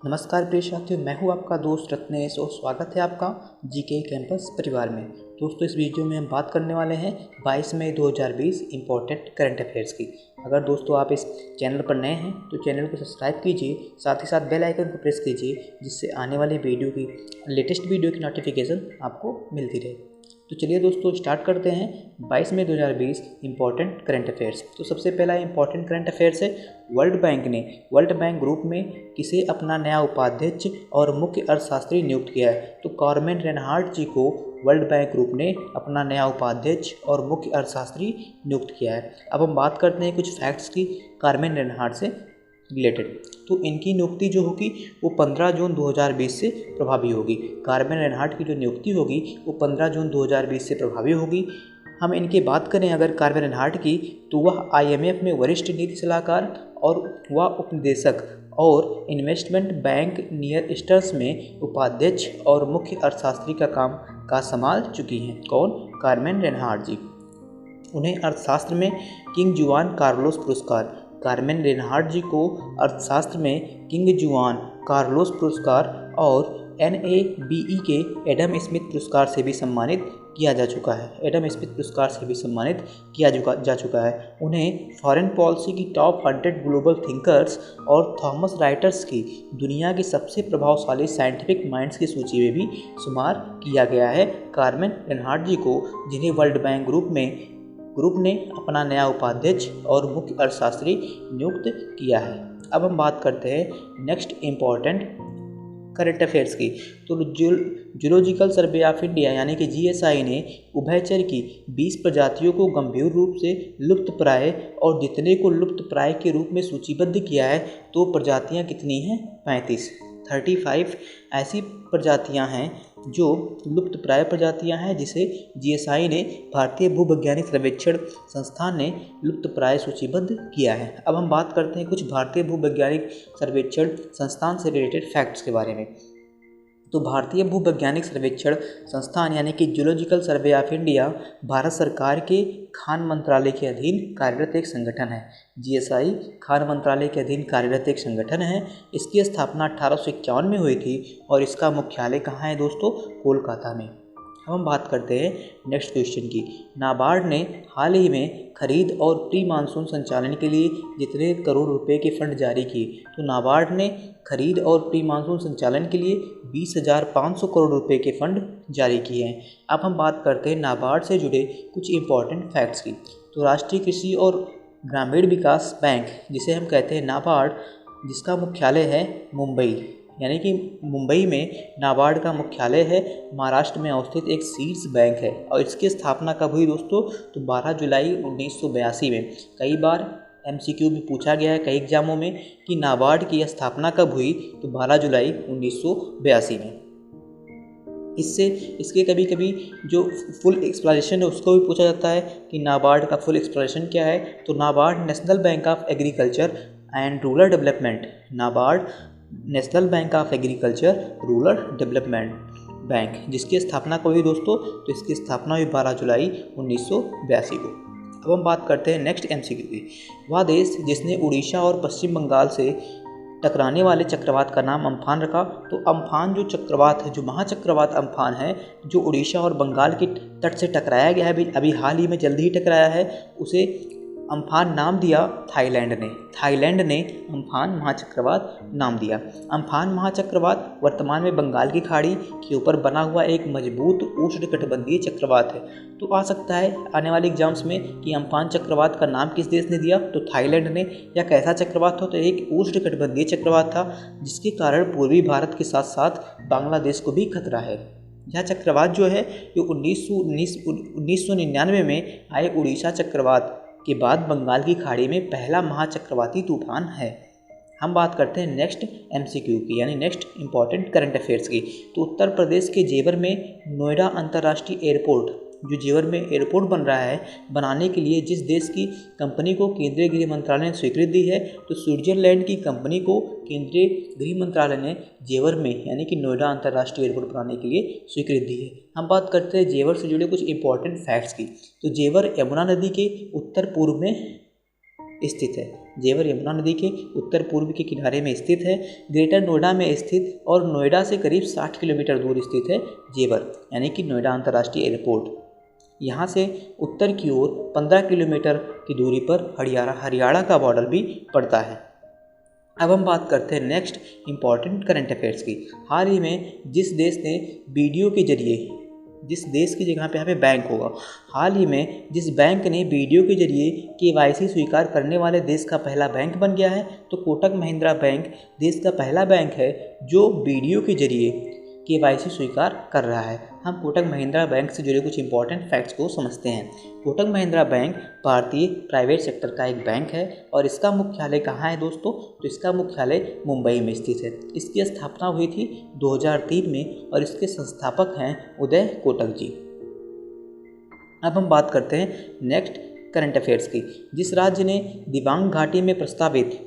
नमस्कार प्रिय साथियों, मैं हूं आपका दोस्त रत्नेश और स्वागत है आपका जीके कैंपस परिवार में। दोस्तों, इस वीडियो में हम बात करने वाले हैं 22 मई 2020 इम्पोर्टेंट करंट अफेयर्स की। अगर दोस्तों आप इस चैनल पर नए हैं तो चैनल को सब्सक्राइब कीजिए, साथ ही साथ बेल आइकन को प्रेस कीजिए, जिससे आने वाली लेटेस्ट वीडियो की नोटिफिकेशन आपको मिलती रहे। तो चलिए दोस्तों स्टार्ट करते हैं 22 मई 2020 इम्पोर्टेंट करंट अफेयर्स। तो सबसे पहला इम्पोर्टेंट करंट अफेयर्स है, वर्ल्ड बैंक ग्रुप में किसे अपना नया उपाध्यक्ष और मुख्य अर्थशास्त्री नियुक्त किया है। तो कार्मेन रेनहार्ड जी को वर्ल्ड बैंक ग्रुप ने अपना नया उपाध्यक्ष और मुख्य अर्थशास्त्री नियुक्त किया है। अब हम बात करते हैं कुछ फैक्ट्स की कार्मेन रेनहार्ड से रिलेटेड। तो इनकी नियुक्ति जो होगी वो 15 जून 2020 से प्रभावी होगी। कार्मेन रेनहार्ड की जो नियुक्ति होगी वो 15 जून 2020 से प्रभावी होगी। हम इनकी बात करें अगर कार्मेन रेनहार्ड की, तो वह IMF में वरिष्ठ नीति सलाहकार और वह उपनिदेशक और इन्वेस्टमेंट बैंक नियर ईस्टर्स में उपाध्यक्ष और मुख्य अर्थशास्त्री का काम संभाल चुकी हैं। कौन? कार्मेन रेनहार्ड जी। उन्हें अर्थशास्त्र में किंग जुआन कार्लोस पुरस्कार, कार्मेन रेनहार्ड जी को अर्थशास्त्र में किंग जुआन कार्लोस पुरस्कार और NABE के एडम स्मिथ पुरस्कार से भी सम्मानित किया जा चुका है। एडम स्मिथ पुरस्कार से भी सम्मानित किया जा चुका है। उन्हें फॉरेन पॉलिसी की टॉप 100 ग्लोबल थिंकर्स और थॉमस राइटर्स की दुनिया की सबसे प्रभावशाली साइंटिफिक माइंड्स की सूची में भी शुमार किया गया है कार्मेन रेनहार्ड जी को, जिन्हें वर्ल्ड बैंक ग्रुप ने अपना नया उपाध्यक्ष और मुख्य अर्थशास्त्री नियुक्त किया है। अब हम बात करते हैं नेक्स्ट इम्पॉर्टेंट करंट अफेयर्स की। तो जूलॉजिकल सर्वे ऑफ इंडिया यानी कि GSI ने उभयचर की 20 प्रजातियों को गंभीर रूप से लुप्तप्राय और जितने को लुप्तप्राय के रूप में सूचीबद्ध किया है। तो प्रजातियां कितनी हैं? 35 ऐसी प्रजातियां हैं जो लुप्तप्राय प्रजातियां हैं, जिसे GSI ने भारतीय भूवैज्ञानिक सर्वेक्षण संस्थान ने लुप्तप्राय सूचीबद्ध किया है। अब हम बात करते हैं कुछ भारतीय भूवैज्ञानिक सर्वेक्षण संस्थान से रिलेटेड फैक्ट्स के बारे में। तो भारतीय भूवैज्ञानिक सर्वेक्षण संस्थान यानी कि zoological survey of India Bharat सरकार के खान मंत्रालय के अधीन कार्यरत एक संगठन है। GSI खान मंत्रालय के अधीन कार्यरत एक संगठन है। इसकी स्थापना 1851 में हुई थी और इसका मुख्यालय कहाँ है दोस्तों? कोलकाता में। हम बात करते हैं नेक्स्ट क्वेश्चन की। नाबार्ड ने हाल ही में खरीद और प्री मानसून संचालन के लिए जितने करोड़ रुपए के फंड जारी किए। तो नाबार्ड ने खरीद और प्री मानसून संचालन के लिए 20,500 करोड़ रुपए के फंड जारी किए हैं। अब हम बात करते हैं नाबार्ड से जुड़े कुछ इंपॉर्टेंट फैक्ट्स की। तो राष्ट्रीय कृषि और ग्रामीण विकास बैंक, जिसे हम कहते हैं नाबार्ड, जिसका मुख्यालय है मुंबई, यानी कि मुंबई में नाबार्ड का मुख्यालय है। महाराष्ट्र में अवस्थित एक सीड्स बैंक है और इसकी स्थापना कब हुई दोस्तों? तो 12 जुलाई 1982 में। कई बार MCQ में पूछा गया है कई एग्जामों में कि नाबार्ड की स्थापना कब हुई, तो 12 जुलाई 1982 में। इसके कभी कभी जो फुल एक्सप्लेनेशन है उसको भी पूछा जाता है कि नाबार्ड का फुल एक्सप्लेनेशन क्या है। तो NABARD national bank of agriculture and rural development, NABARD national bank of agriculture rural development bank, जिसकी स्थापना कब हुई दोस्तों? तो इसकी स्थापना हुई 12 जुलाई 1982 को। अब हम बात करते हैं नेक्स्ट MCQ की। वह देश जिसने उड़ीसा और पश्चिम बंगाल से टकराने वाले चक्रवात का नाम अम्फान रखा। तो अम्फान जो चक्रवात है, जो महाचक्रवात अम्फान है, जो उड़ीसा और बंगाल के तट से टकराया गया है, अभी हाल ही में जल्दी ही टकराया है, उसे अम्फान नाम दिया थाईलैंड ने अम्फान महाचक्रवात नाम दिया। अम्फान महाचक्रवात वर्तमान में बंगाल की खाड़ी के ऊपर बना हुआ एक मजबूत उष्णकटिबंधीय चक्रवात है। तो आ सकता है आने वाले एग्जाम्स में कि अम्फान चक्रवात का नाम किस देश ने दिया? तो थाईलैंड ने। या कैसा चक्रवात था? तो एक उष्णकटिबंधीय चक्रवात था, जिसके कारण पूर्वी भारत के साथ साथ बांग्लादेश को भी खतरा है। यह चक्रवात जो है ये 1999 में आए उड़ीसा चक्रवात के बाद बंगाल की खाड़ी में पहला महाचक्रवाती तूफान है। हम बात करते हैं नेक्स्ट MCQ की, यानी नेक्स्ट इंपॉर्टेंट करंट अफेयर्स की। तो उत्तर प्रदेश के जेवर में नोएडा अंतर्राष्ट्रीय एयरपोर्ट, जो जेवर में एयरपोर्ट बन रहा है, बनाने के लिए जिस देश की कंपनी को केंद्रीय गृह मंत्रालय ने स्वीकृति दी है, तो स्विट्जरलैंड की कंपनी को केंद्रीय गृह मंत्रालय ने जेवर में यानी कि नोएडा अंतर्राष्ट्रीय एयरपोर्ट बनाने के लिए स्वीकृति दी है। हम बात करते हैं जेवर से जुड़े कुछ इंपॉर्टेंट फैक्ट्स की। तो जेवर यमुना नदी के उत्तर पूर्व में स्थित है। जेवर यमुना नदी के उत्तर पूर्व के किनारे में स्थित है। ग्रेटर नोएडा में स्थित और नोएडा से करीब 60 किलोमीटर दूर स्थित है जेवर, यानी कि नोएडा अंतर्राष्ट्रीय एयरपोर्ट। यहाँ से उत्तर की ओर 15 किलोमीटर की दूरी पर हरियाणा का बॉर्डर भी पड़ता है। अब हम बात करते हैं नेक्स्ट इम्पॉर्टेंट करंट अफेयर्स की। हाल ही में जिस देश ने वीडियो के जरिए, जिस देश की जगह पे यहाँ पे बैंक होगा, हाल ही में जिस बैंक ने वीडियो के जरिए KYC स्वीकार करने वाले देश का पहला बैंक बन गया है, तो कोटक महिंद्रा बैंक देश का पहला बैंक है जो वीडियो के जरिए KYC स्वीकार कर रहा है। हम कोटक महिंद्रा बैंक से जुड़े कुछ इंपॉर्टेंट फैक्ट्स को समझते हैं। कोटक महिंद्रा बैंक भारतीय प्राइवेट सेक्टर का एक बैंक है और इसका मुख्यालय कहाँ है दोस्तों? तो इसका मुख्यालय मुंबई में स्थित है। इसकी स्थापना हुई थी 2003 में और इसके संस्थापक हैं उदय कोटक जी। अब हम बात करते हैं नेक्स्ट करंट अफेयर्स की। जिस राज्य ने दिबांग घाटी में प्रस्तावित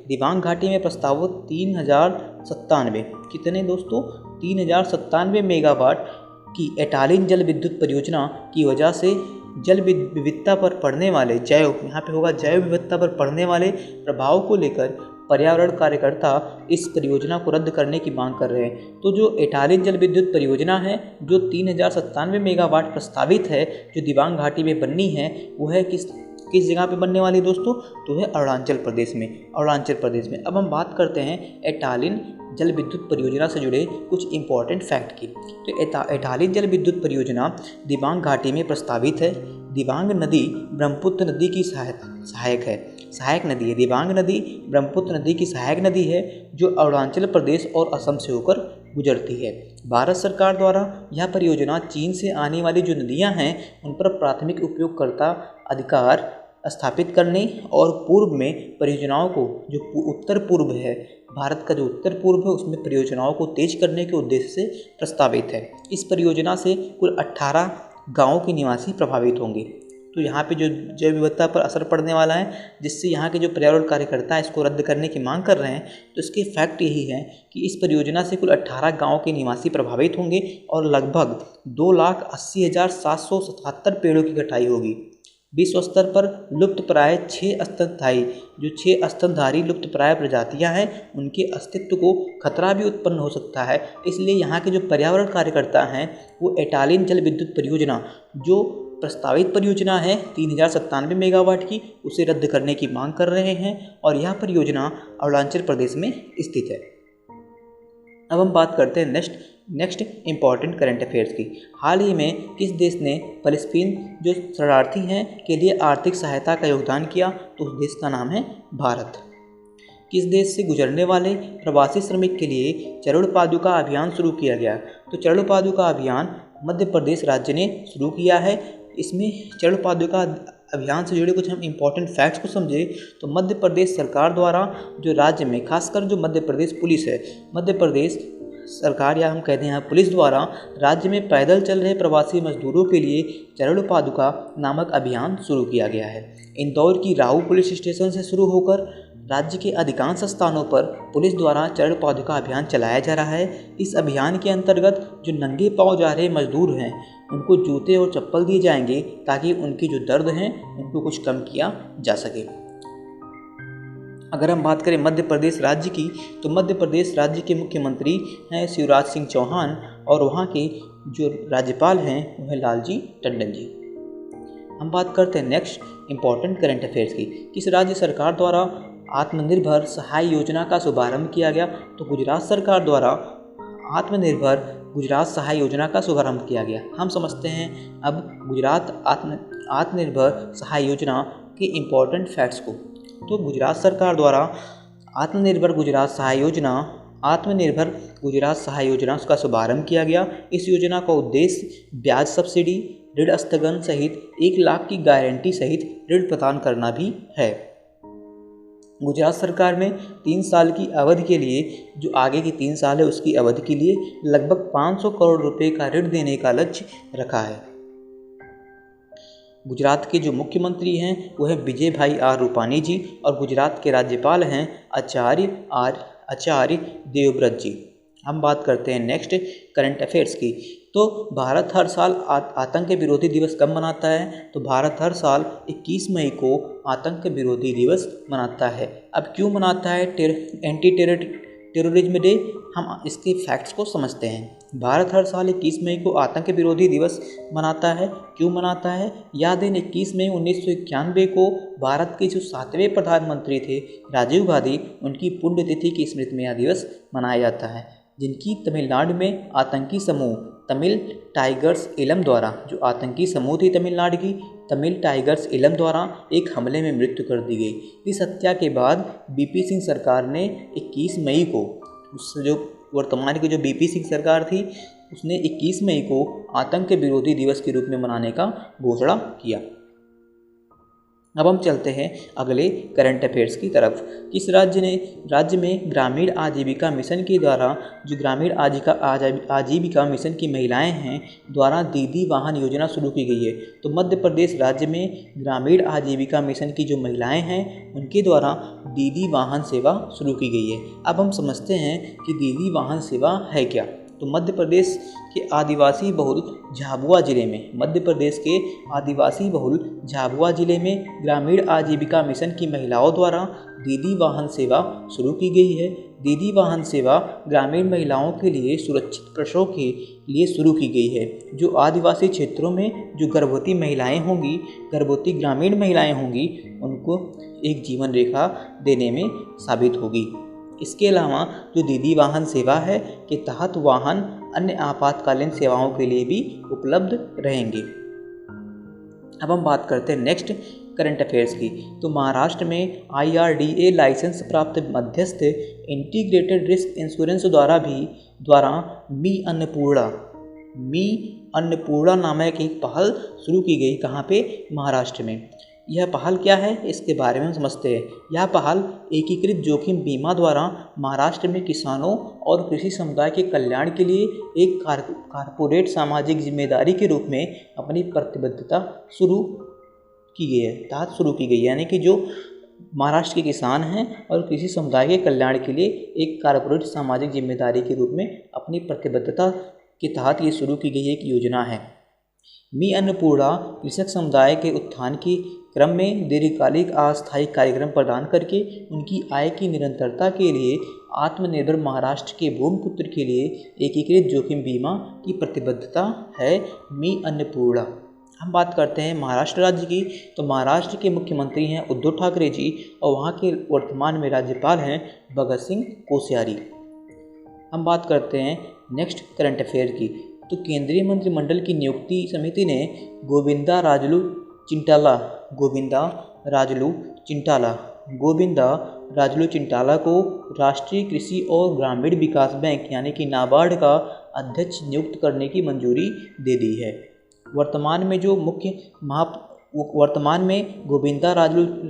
3097 कितने दोस्तों? 3097 मेगावाट की एटालिन जल विद्युत परियोजना की वजह से जल विविधता पर पड़ने वाले जैव विविधता पर पड़ने वाले प्रभाव को लेकर पर्यावरण कार्यकर्ता इस परियोजना को रद्द करने की मांग कर रहे हैं। तो जो एटालिन जल विद्युत परियोजना है जो 3097 मेगावाट प्रस्तावित है, जो दिबांग घाटी में बननी है, वो है किस जगह पे बनने वाली दोस्तों? तो है अरुणाचल प्रदेश में। अब हम बात करते हैं एटालिन जल विद्युत परियोजना से जुड़े कुछ इंपॉर्टेंट फैक्ट की। तो एटालिन जल विद्युत परियोजना दिबांग घाटी में प्रस्तावित है। दिबांग नदी ब्रह्मपुत्र नदी की सहायक नदी है। दिबांग नदी ब्रह्मपुत्र नदी की सहायक नदी है जो अरुणाचल प्रदेश और असम से होकर गुजरती है। भारत सरकार द्वारा यह परियोजना चीन से आने वाली जो नदियां हैं उन पर प्राथमिक उपयोगकर्ता अधिकार स्थापित करने और पूर्व में परियोजनाओं को, जो उत्तर पूर्व है, भारत का जो उत्तर पूर्व है उसमें परियोजनाओं को तेज करने के उद्देश्य से प्रस्तावित है। इस परियोजना से कुल 18 गाँवों के निवासी प्रभावित होंगे। तो यहाँ पे जो जैव विविधता पर असर पड़ने वाला है, जिससे यहाँ के जो पर्यावरण कार्यकर्ता है इसको रद्द करने की मांग कर रहे हैं, तो इसके फैक्ट यही है कि इस परियोजना से कुल 18 गाँव के निवासी प्रभावित होंगे और लगभग 2,80,777 पेड़ों की कटाई होगी। विश्व स्तर पर लुप्तप्राय 6 स्तनधारी लुप्तप्राय प्रजातियां हैं, उनके अस्तित्व को खतरा भी उत्पन्न हो सकता है। इसलिए यहाँ के जो पर्यावरण कार्यकर्ता हैं वो एटालिन जल विद्युत परियोजना, जो प्रस्तावित परियोजना है 3097 मेगावाट की, उसे रद्द करने की मांग कर रहे हैं और यह परियोजना अरुणाचल प्रदेश में स्थित है। अब हम बात करते हैं नेक्स्ट इम्पॉर्टेंट करंट अफेयर्स की। हाल ही में किस देश ने फ़लस्तीन जो शरणार्थी हैं के लिए आर्थिक सहायता का योगदान किया? तो उस देश का नाम है भारत। किस देश से गुजरने वाले प्रवासी श्रमिक के लिए चरण पादुका अभियान शुरू किया गया? तो चरण पादुका अभियान मध्य प्रदेश राज्य ने शुरू किया है। इसमें चरण पादुका अभियान से जुड़े कुछ हम इम्पॉर्टेंट फैक्ट्स को समझे तो मध्य प्रदेश सरकार द्वारा जो राज्य में, खासकर जो मध्य प्रदेश पुलिस है, मध्य प्रदेश सरकार या हम कहते हैं पुलिस द्वारा राज्य में पैदल चल रहे प्रवासी मजदूरों के लिए चरण पादुका नामक अभियान शुरू किया गया है। इंदौर की राऊ पुलिस स्टेशन से शुरू होकर राज्य के अधिकांश स्थानों पर पुलिस द्वारा चरण पादुका अभियान चलाया जा रहा है। इस अभियान के अंतर्गत जो नंगे पांव जा रहे मजदूर हैं उनको जूते और चप्पल दिए जाएंगे ताकि उनकी जो दर्द हैं उनको कुछ कम किया जा सके। अगर हम बात करें मध्य प्रदेश राज्य की, तो मध्य प्रदेश राज्य के मुख्यमंत्री हैं शिवराज सिंह चौहान और वहाँ के जो राज्यपाल हैं वो हैं लालजी टंडन जी। हम बात करते हैं नेक्स्ट इम्पॉर्टेंट करंट अफेयर्स की। किस राज्य सरकार द्वारा आत्मनिर्भर सहाय योजना का शुभारंभ किया गया? तो गुजरात सरकार द्वारा आत्मनिर्भर गुजरात सहाय योजना का शुभारंभ किया गया। हम समझते हैं अब गुजरात आत्मनिर्भर सहाय योजना के इम्पॉर्टेंट फैक्ट्स को। तो गुजरात सरकार द्वारा आत्मनिर्भर गुजरात सहाय योजना का शुभारंभ किया गया। इस योजना का उद्देश्य ब्याज सब्सिडी, ऋण स्थगन सहित 1 लाख की गारंटी सहित ऋण प्रदान करना भी है। गुजरात सरकार ने 3 साल की अवधि के लिए, जो आगे की 3 साल है उसकी अवधि के लिए लगभग 500 करोड़ रुपए का ऋण देने का लक्ष्य रखा है। गुजरात के जो मुख्यमंत्री हैं वो है विजय भाई आर रूपानी जी और गुजरात के राज्यपाल हैं आचार्य देवव्रत जी। हम बात करते हैं नेक्स्ट करंट अफेयर्स की। तो भारत हर साल आतंक विरोधी दिवस कब मनाता है? तो भारत हर साल 21 मई को आतंक विरोधी दिवस मनाता है। अब क्यों मनाता है एंटी टेररिज्म डे? हम इसके फैक्ट्स को समझते हैं। भारत हर साल 21 मई को आतंक विरोधी दिवस मनाता है। क्यों मनाता है? याद है 21 मई 1991 को भारत के जो 7वें प्रधानमंत्री थे राजीव गांधी, उनकी पुण्यतिथि की स्मृति में यह दिवस मनाया जाता है, जिनकी तमिलनाडु में आतंकी समूह तमिल टाइगर्स इलम द्वारा, जो आतंकी समूह थी तमिलनाडु की, तमिल टाइगर्स इलम द्वारा एक हमले में मृत्यु कर दी गई। इस हत्या के बाद बीपी सिंह सरकार ने 21 मई को, उस जो वर्तमान की जो बीपी सिंह सरकार थी, उसने 21 मई को आतंक विरोधी दिवस के रूप में मनाने का घोषणा किया। अब हम चलते हैं अगले करंट अफेयर्स की तरफ। किस राज्य में ग्रामीण आजीविका मिशन के द्वारा, जो ग्रामीण आजीविका मिशन की महिलाएं हैं द्वारा दीदी वाहन योजना शुरू की गई है? तो मध्य प्रदेश राज्य में ग्रामीण आजीविका मिशन की जो महिलाएं हैं उनके द्वारा दीदी वाहन सेवा शुरू की गई है। अब हम समझते हैं कि दीदी वाहन सेवा है क्या। तो मध्य प्रदेश के आदिवासी बहुल झाबुआ जिले में, मध्य प्रदेश के आदिवासी बहुल झाबुआ जिले में ग्रामीण आजीविका मिशन की महिलाओं द्वारा दीदी वाहन सेवा शुरू की गई है। दीदी वाहन सेवा ग्रामीण महिलाओं के लिए सुरक्षित प्रसव के लिए शुरू की गई है, जो आदिवासी क्षेत्रों में जो गर्भवती महिलाएं होंगी, गर्भवती ग्रामीण महिलाएं होंगी, उनको एक जीवन रेखा देने में साबित होगी। इसके अलावा जो दीदी वाहन सेवा है के तहत वाहन अन्य आपातकालीन सेवाओं के लिए भी उपलब्ध रहेंगे। अब हम बात करते हैं नेक्स्ट करंट अफेयर्स की। तो महाराष्ट्र में IRDA लाइसेंस प्राप्त मध्यस्थ इंटीग्रेटेड रिस्क इंश्योरेंस द्वारा मी अन्नपूर्णा नामक एक पहल शुरू की गई। कहाँ पे? महाराष्ट्र में। यह पहल क्या है, इसके बारे में हम समझते हैं। यह पहल एकीकृत जोखिम बीमा द्वारा महाराष्ट्र में किसानों और कृषि समुदाय के कल्याण के लिए एक कारपोरेट सामाजिक जिम्मेदारी के रूप में अपनी प्रतिबद्धता शुरू की गई है। यानी कि जो महाराष्ट्र के किसान हैं और कृषि समुदाय के कल्याण के लिए एक कारपोरेट सामाजिक जिम्मेदारी के रूप में अपनी प्रतिबद्धता के तहत ये शुरू की गई एक योजना है। मी अन्नपूर्णा कृषक समुदाय के उत्थान के क्रम में दीर्घकालिक अस्थायी कार्यक्रम प्रदान करके उनकी आय की निरंतरता के लिए आत्मनिर्भर महाराष्ट्र के भूमिपुत्र के लिए एकीकृत जोखिम बीमा की प्रतिबद्धता है मी अन्नपूर्णा। हम बात करते हैं महाराष्ट्र राज्य की। तो महाराष्ट्र के मुख्यमंत्री हैं उद्धव ठाकरे जी और वहाँ के वर्तमान में राज्यपाल हैं भगत सिंह कोश्यारी। हम बात करते हैं नेक्स्ट करंट अफेयर की। तो केंद्रीय मंत्रिमंडल की नियुक्ति समिति ने गोविंदा राजलू चिंटाला को राष्ट्रीय कृषि और ग्रामीण विकास बैंक यानी कि नाबार्ड का अध्यक्ष नियुक्त करने की मंजूरी दे दी है। वर्तमान में गोविंदा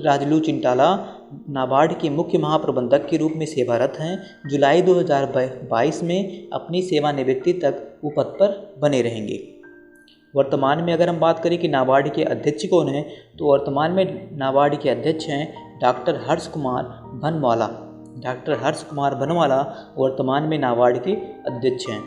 राजलू चिंटाला नाबार्ड के मुख्य महाप्रबंधक के रूप में सेवारत हैं। जुलाई 2022 में अपनी सेवानिवृत्ति तक वो पद पर बने रहेंगे। वर्तमान में अगर हम बात करें कि नाबार्ड के अध्यक्ष कौन हैं, तो वर्तमान में नाबार्ड के अध्यक्ष हैं डॉक्टर हर्ष कुमार भनवाला वर्तमान में नाबार्ड के अध्यक्ष हैं।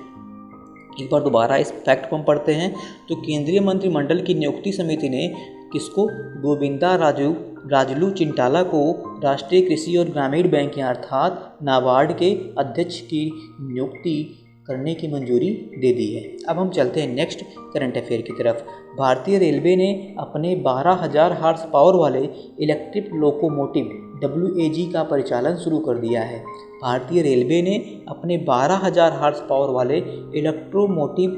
एक बार दोबारा इस फैक्ट को हम पढ़ते हैं। तो केंद्रीय मंत्रिमंडल की नियुक्ति समिति ने किसको? गोविंदा राजलू चिंटाला को राष्ट्रीय कृषि और ग्रामीण बैंक अर्थात नाबार्ड के अध्यक्ष की नियुक्ति करने की मंजूरी दे दी है। अब हम चलते हैं नेक्स्ट करंट अफेयर की तरफ। भारतीय रेलवे ने अपने 12,000 हार्स पावर वाले इलेक्ट्रिक लोकोमोटिव WAG का परिचालन शुरू कर दिया है। भारतीय रेलवे ने अपने 12,000 हार्स पावर वाले इलेक्ट्रोमोटिव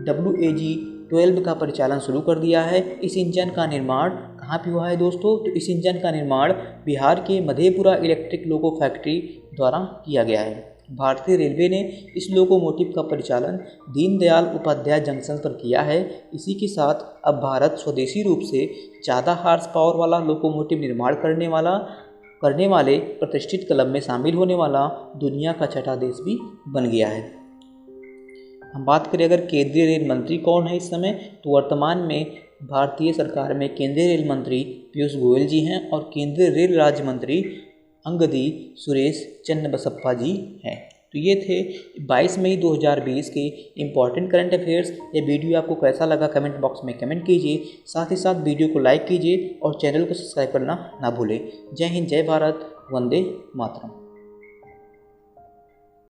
WAG 12 का परिचालन शुरू कर दिया है। इस इंजन का निर्माण कहाँ पे हुआ है दोस्तों? तो इस इंजन का निर्माण बिहार के मधेपुरा इलेक्ट्रिक लोको फैक्ट्री द्वारा किया गया है। भारतीय रेलवे ने इस लोकोमोटिव का परिचालन दीनदयाल उपाध्याय जंक्शन पर किया है। इसी के साथ अब भारत स्वदेशी रूप से 14 हार्स पावर वाला लोकोमोटिव निर्माण करने वाले प्रतिष्ठित क्लब में शामिल होने वाला दुनिया का छठा देश भी बन गया है। हम बात करें अगर केंद्रीय रेल मंत्री कौन है इस समय, तो वर्तमान में भारतीय सरकार में केंद्रीय रेल मंत्री पीयूष गोयल जी हैं और केंद्रीय रेल राज्य मंत्री अंगदी सुरेश चन्नबसप्पा जी हैं। तो ये थे 22 मई 2020 के इम्पॉर्टेंट करंट अफेयर्स। ये वीडियो आपको कैसा लगा कमेंट बॉक्स में कमेंट कीजिए। साथ ही साथ वीडियो को लाइक कीजिए और चैनल को सब्सक्राइब करना ना भूलें। जय हिंद, जय भारत, वंदे मातरम।